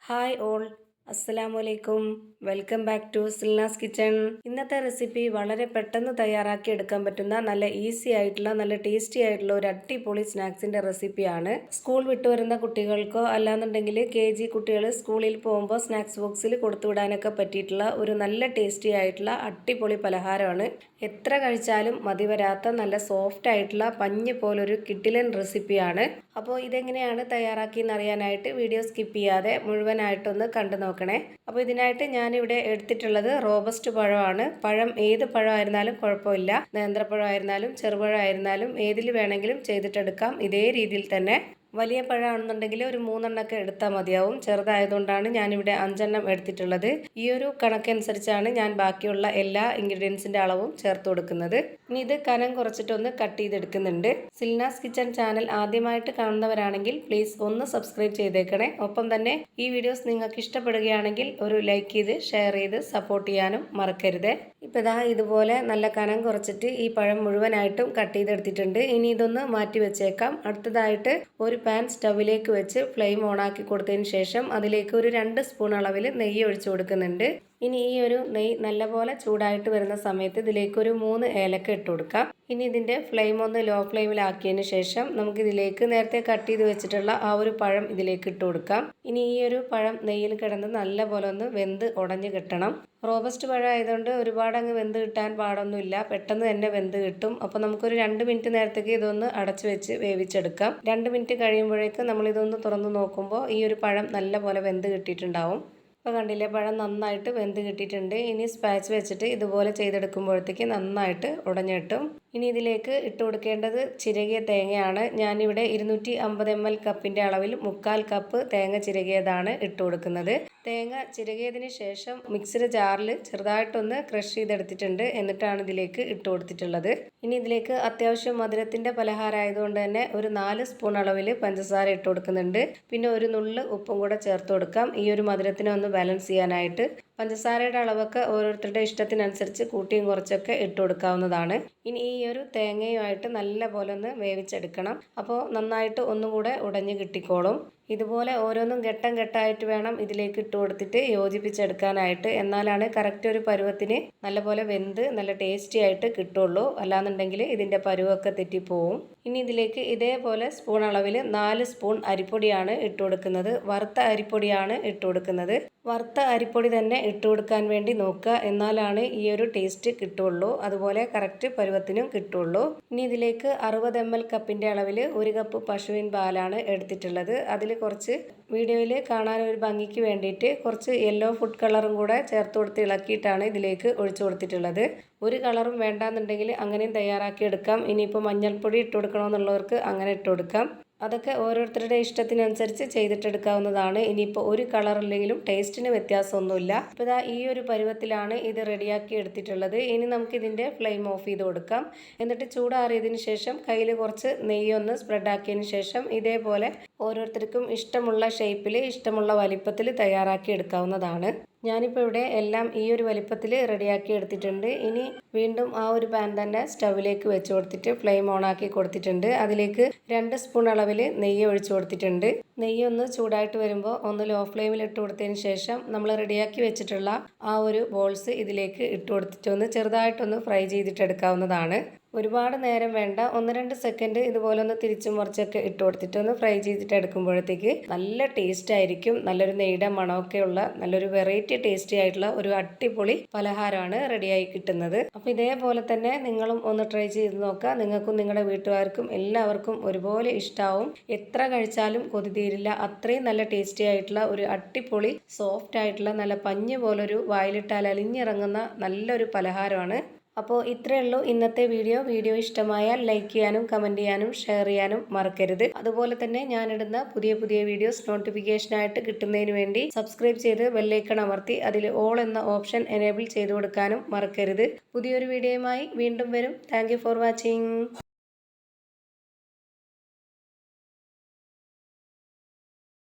Hi all, അസ്സലാമു അലൈക്കും. Welcome back to Silna's kitchen. ഇന്നത്തെ റെസിപ്പി വളരെ പെട്ടെന്ന് തയ്യാറാക്കി എടുക്കാൻ പറ്റുന്ന നല്ല ഈസി ആയിട്ടുള്ള നല്ല ടേസ്റ്റി ആയിട്ടുള്ള ഒരു അടിപൊളി സ്നാക്സിന്റെ റെസിപ്പിയാണ്. സ്കൂൾ വിട്ടു വരുന്ന കുട്ടികൾക്കോ അല്ലാന്നുണ്ടെങ്കിൽ KG കുട്ടികൾ സ്കൂളിൽ പോകുമ്പോൾ സ്നാക്സ് ബോക്സിൽ കൊടുത്തുവിടാനൊക്കെ പറ്റിയിട്ടുള്ള ഒരു നല്ല ടേസ്റ്റി ആയിട്ടുള്ള അടിപൊളി പലഹാരമാണ്. എത്ര കഴിച്ചാലും മതി വരാത്ത നല്ല സോഫ്റ്റ് ആയിട്ടുള്ള പഞ്ഞ് പോലൊരു കിടിലൻ റെസിപ്പിയാണ്. അപ്പോൾ ഇതെങ്ങനെയാണ് തയ്യാറാക്കിയെന്ന് അറിയാനായിട്ട് വീഡിയോ സ്കിപ്പ് ചെയ്യാതെ മുഴുവനായിട്ടൊന്ന് കണ്ടു നോക്കണേ. അപ്പോൾ ഇതിനായിട്ട് ഞാനിവിടെ എടുത്തിട്ടുള്ളത് റോബസ്റ്റ് പഴമാണ്. പഴം ഏത് പഴമായിരുന്നാലും കുഴപ്പമില്ല. നേന്ത്രപ്പഴമായിരുന്നാലും ചെറുപഴമായിരുന്നാലും ഏതിൽ വേണമെങ്കിലും ചെയ്തിട്ടെടുക്കാം. ഇതേ രീതിയിൽ തന്നെ വലിയ പഴമാണെന്നുണ്ടെങ്കിൽ ഒരു 3 എണ്ണമൊക്കെ എടുത്താൽ മതിയാവും. ചെറുതായതുകൊണ്ടാണ് ഞാനിവിടെ 5 എണ്ണം എടുത്തിട്ടുള്ളത്. ഈ ഒരു കണക്കനുസരിച്ചാണ് ഞാൻ ബാക്കിയുള്ള എല്ലാ ഇൻഗ്രീഡിയൻസിന്റെ അളവും ചേർത്ത് കൊടുക്കുന്നത്. ഇനി ഇത് കനം കുറച്ചിട്ടൊന്ന് കട്ട് ചെയ്തെടുക്കുന്നുണ്ട്. സിൽനാസ് കിച്ചൺ ചാനൽ ആദ്യമായിട്ട് കാണുന്നവരാണെങ്കിൽ പ്ലീസ് ഒന്ന് സബ്സ്ക്രൈബ് ചെയ്തേക്കണേ. ഒപ്പം തന്നെ ഈ വീഡിയോസ് നിങ്ങൾക്ക് ഇഷ്ടപ്പെടുകയാണെങ്കിൽ ഒരു ലൈക്ക് ചെയ്ത് ഷെയർ ചെയ്ത് സപ്പോർട്ട് ചെയ്യാനും മറക്കരുത്. ഇപ്പം ഇതാ ഇതുപോലെ നല്ല കനം കുറച്ചിട്ട് ഈ പഴം മുഴുവനായിട്ടും കട്ട് ചെയ്തെടുത്തിട്ടുണ്ട്. ഇനി ഇതൊന്ന് മാറ്റി വെച്ചേക്കാം. അടുത്തതായിട്ട് ഒരു പാൻ സ്റ്റവിലേക്ക് വെച്ച് ഫ്ലെയിം ഓണാക്കി കൊടുത്തതിന് ശേഷം അതിലേക്ക് ഒരു 2 സ്പൂൺ അളവിൽ നെയ്യ് ഒഴിച്ചു കൊടുക്കുന്നുണ്ട്. ഇനി ഈ ഒരു നെയ്യ് നല്ലപോലെ ചൂടായിട്ട് വരുന്ന സമയത്ത് ഇതിലേക്ക് ഒരു 3 ഏലക്ക ഇട്ട് കൊടുക്കാം. ഇനി ഇതിന്റെ ഫ്ലെയിം ഒന്ന് ലോ ഫ്ലെയിമിലാക്കിയതിന് ശേഷം നമുക്കിതിലേക്ക് നേരത്തെ കട്ട് ചെയ്ത് വെച്ചിട്ടുള്ള ആ ഒരു പഴം ഇതിലേക്ക് ഇട്ട് കൊടുക്കാം. ഇനി ഈ ഒരു പഴം നെയ്യിൽ കിടന്ന് നല്ലപോലെ ഒന്ന് വെന്ത് ഉടഞ്ഞു കിട്ടണം. റോബസ്റ്റ് പഴം ആയതുകൊണ്ട് ഒരുപാട് അങ്ങ് വെന്ത് കിട്ടാൻ പാടൊന്നുമില്ല, പെട്ടെന്ന് തന്നെ വെന്ത് കിട്ടും. അപ്പോൾ നമുക്കൊരു 2 മിനിറ്റ് നേരത്തേക്ക് ഇതൊന്ന് അടച്ചു വെച്ച് വേവിച്ചെടുക്കാം. 2 മിനിറ്റ് കഴിയുമ്പോഴേക്ക് നമ്മൾ ഇതൊന്ന് തുറന്ന് നോക്കുമ്പോൾ ഈ ഒരു പഴം നല്ലപോലെ വെന്ത് കിട്ടിയിട്ടുണ്ടാവും. ഇപ്പോൾ കണ്ടില്ലേ, പഴം നന്നായിട്ട് വെന്ത് കിട്ടിയിട്ടുണ്ട്. ഇനി സ്പാച്ച് വെച്ചിട്ട് ഇതുപോലെ ചെയ്തെടുക്കുമ്പോഴത്തേക്ക് നന്നായിട്ട് ഉടഞ്ഞു കിട്ടും. ഇനി ഇതിലേക്ക് ഇട്ട് കൊടുക്കേണ്ടത് ചിരകിയ തേങ്ങയാണ്. ഞാനിവിടെ 250 ml കപ്പിൻ്റെ അളവിൽ 3/4 കപ്പ് തേങ്ങ ചിരകിയതാണ് ഇട്ട് കൊടുക്കുന്നത്. തേങ്ങ ചിരകിയതിന് ശേഷം മിക്സിയുടെ ജാറിൽ ചെറുതായിട്ടൊന്ന് ക്രഷ് ചെയ്തെടുത്തിട്ടുണ്ട്. എന്നിട്ടാണ് ഇതിലേക്ക് ഇട്ട് കൊടുത്തിട്ടുള്ളത്. ഇനി ഇതിലേക്ക് അത്യാവശ്യം മധുരത്തിൻ്റെ പലഹാരം ആയതുകൊണ്ട് തന്നെ ഒരു 4 സ്പൂൺ അളവിൽ പഞ്ചസാര ഇട്ട് കൊടുക്കുന്നുണ്ട്. പിന്നെ ഒരു നുള്ള് ഉപ്പും കൂടെ ചേർത്ത് കൊടുക്കാം, ഈ ഒരു മധുരത്തിനെ ഒന്ന് ബാലൻസ് ചെയ്യാനായിട്ട്. പഞ്ചസാരയുടെ അളവൊക്കെ ഓരോരുത്തരുടെ ഇഷ്ടത്തിനനുസരിച്ച് കൂട്ടിയും കുറച്ചൊക്കെ ഇട്ട് കൊടുക്കാവുന്നതാണ്. ഇനി ഈ ഒരു തേങ്ങയുമായിട്ട് നല്ല പോലെ ഒന്ന് വേവിച്ചെടുക്കണം. അപ്പോൾ നന്നായിട്ട് ഒന്നുകൂടെ ഉടഞ്ഞു കിട്ടിക്കോളും. ഇതുപോലെ ഓരോന്നും ഘട്ടം ഘട്ടമായിട്ട് വേണം ഇതിലേക്ക് ഇട്ട് കൊടുത്തിട്ട് യോജിപ്പിച്ചെടുക്കാനായിട്ട്. എന്നാലാണ് കറക്റ്റ് ഒരു പരുവത്തിന് നല്ലപോലെ വെന്ത് നല്ല ടേസ്റ്റി ആയിട്ട് കിട്ടുള്ളൂ. അല്ലാന്നുണ്ടെങ്കിൽ ഇതിൻ്റെ പരുവൊക്കെ തെറ്റിപ്പോവും. ഇനി ഇതിലേക്ക് ഇതേപോലെ സ്പൂൺ അളവിൽ 4 സ്പൂൺ അരിപ്പൊടിയാണ് ഇട്ട് കൊടുക്കുന്നത്. വറുത്ത അരിപ്പൊടിയാണ് ഇട്ട് കൊടുക്കുന്നത്. വറുത്ത അരിപ്പൊടി തന്നെ ഇട്ട് കൊടുക്കാൻ വേണ്ടി നോക്കുക, എന്നാലാണ് ഈ ഒരു ടേസ്റ്റ് കിട്ടുള്ളൂ. അതുപോലെ കറക്റ്റ് പരുവത്തിനും കിട്ടുള്ളൂ. ഇനി ഇതിലേക്ക് 60 ml കപ്പിൻ്റെ അളവിൽ 1 കപ്പ് പശുവിൻ പാലാണ് എടുത്തിട്ടുള്ളത്. അതിൽ കുറച്ച് വീഡിയോയിൽ കാണാൻ ഒരു ഭംഗിക്ക് വേണ്ടിയിട്ട് കുറച്ച് യെല്ലോ ഫുഡ് കളറും കൂടെ ചേർത്ത് കൊടുത്ത് ഇളക്കിയിട്ടാണ് ഇതിലേക്ക് ഒഴിച്ചു കൊടുത്തിട്ടുള്ളത്. ഒരു കളറും വേണ്ടാന്നുണ്ടെങ്കിൽ അങ്ങനെയും തയ്യാറാക്കി എടുക്കാം. ഇനിയിപ്പോൾ മഞ്ഞൾപ്പൊടി ഇട്ട് കൊടുക്കണമെന്നുള്ളവർക്ക് അങ്ങനെ ഇട്ട് കൊടുക്കാം. അതൊക്കെ ഓരോരുത്തരുടെ ഇഷ്ടത്തിനനുസരിച്ച് ചെയ്തിട്ടെടുക്കാവുന്നതാണ്. ഇനിയിപ്പോൾ ഒരു കളറില്ലെങ്കിലും ടേസ്റ്റിന് വ്യത്യാസമൊന്നുമില്ല. അപ്പോൾ ഇതാ ഈ ഒരു പരുവത്തിലാണ് ഇത് റെഡിയാക്കി എടുത്തിട്ടുള്ളത്. ഇനി നമുക്കിതിൻ്റെ ഫ്ലെയിം ഓഫ് ചെയ്ത് കൊടുക്കാം. എന്നിട്ട് ചൂടാറിയതിന് ശേഷം കയ്യിൽ കുറച്ച് നെയ്യൊന്ന് സ്പ്രെഡാക്കിയതിന് ശേഷം ഇതേപോലെ ഓരോരുത്തർക്കും ഇഷ്ടമുള്ള ഷേപ്പിൽ ഇഷ്ടമുള്ള വലിപ്പത്തിൽ തയ്യാറാക്കി എടുക്കാവുന്നതാണ്. ഞാനിപ്പോൾ ഇവിടെ എല്ലാം ഈ ഒരു വലിപ്പത്തിൽ റെഡിയാക്കി എടുത്തിട്ടുണ്ട്. ഇനി വീണ്ടും ആ ഒരു പാൻ തന്നെ സ്റ്റവിലേക്ക് വെച്ച് കൊടുത്തിട്ട് ഫ്ലെയിം ഓൺ ആക്കി കൊടുത്തിട്ടുണ്ട്. അതിലേക്ക് 2 സ്പൂൺ അളവിൽ നെയ്യ് ഒഴിച്ചു കൊടുത്തിട്ടുണ്ട്. നെയ്യ് ഒന്ന് ചൂടായിട്ട് വരുമ്പോൾ ഒന്ന് ലോ ഫ്ലെയിമിൽ ഇട്ട് കൊടുത്തതിന് ശേഷം നമ്മൾ റെഡിയാക്കി വെച്ചിട്ടുള്ള ആ ഒരു ബോൾസ് ഇതിലേക്ക് ഇട്ട് കൊടുത്തിട്ട് ഒന്ന് ചെറുതായിട്ടൊന്ന് ഫ്രൈ ചെയ്തിട്ടെടുക്കാവുന്നതാണ്. ഒരുപാട് നേരം വേണ്ട, 1-2 സെക്കൻഡ് ഇതുപോലെ ഒന്ന് തിരിച്ചും മറിച്ചൊക്കെ ഇട്ട് കൊടുത്തിട്ട് ഒന്ന് ഫ്രൈ ചെയ്തിട്ട് എടുക്കുമ്പോഴത്തേക്ക് നല്ല ടേസ്റ്റ് ആയിരിക്കും. നല്ലൊരു നെയ്യുടെ മണമൊക്കെ ഉള്ള നല്ലൊരു വെറൈറ്റി ടേസ്റ്റി ആയിട്ടുള്ള ഒരു അടിപൊളി പലഹാരമാണ് റെഡിയായി കിട്ടുന്നത്. അപ്പോൾ ഇതേപോലെ തന്നെ നിങ്ങളും ഒന്ന് ട്രൈ ചെയ്ത് നോക്കുക. നിങ്ങൾക്കും നിങ്ങളുടെ വീട്ടുകാർക്കും എല്ലാവർക്കും ഒരുപോലെ ഇഷ്ടാവും. എത്ര കഴിച്ചാലും കൊതി തീരില്ല. അത്രയും നല്ല ടേസ്റ്റി ആയിട്ടുള്ള ഒരു അടിപൊളി സോഫ്റ്റ് ആയിട്ടുള്ള നല്ല പഞ്ഞ് പോലൊരു വായിലിട്ടാൽ അലിഞ്ഞിറങ്ങുന്ന നല്ലൊരു പലഹാരമാണ്. അപ്പോൾ ഇത്രയേ ഉള്ളൂ ഇന്നത്തെ വീഡിയോ ഇഷ്ടമായാൽ ലൈക്ക് ചെയ്യാനും കമൻറ്റ് ചെയ്യാനും ഷെയർ ചെയ്യാനും മറക്കരുത്. അതുപോലെ തന്നെ ഞാനിടുന്ന പുതിയ വീഡിയോസ് നോട്ടിഫിക്കേഷനായിട്ട് കിട്ടുന്നതിന് വേണ്ടി സബ്സ്ക്രൈബ് ചെയ്ത് ബെല്ലൈക്കൺ അമർത്തി അതിൽ ഓൾ എന്ന ഓപ്ഷൻ എനേബിൾ ചെയ്ത് കൊടുക്കാനും മറക്കരുത്. പുതിയൊരു വീഡിയോയുമായി വീണ്ടും വരും. Thank you for watching.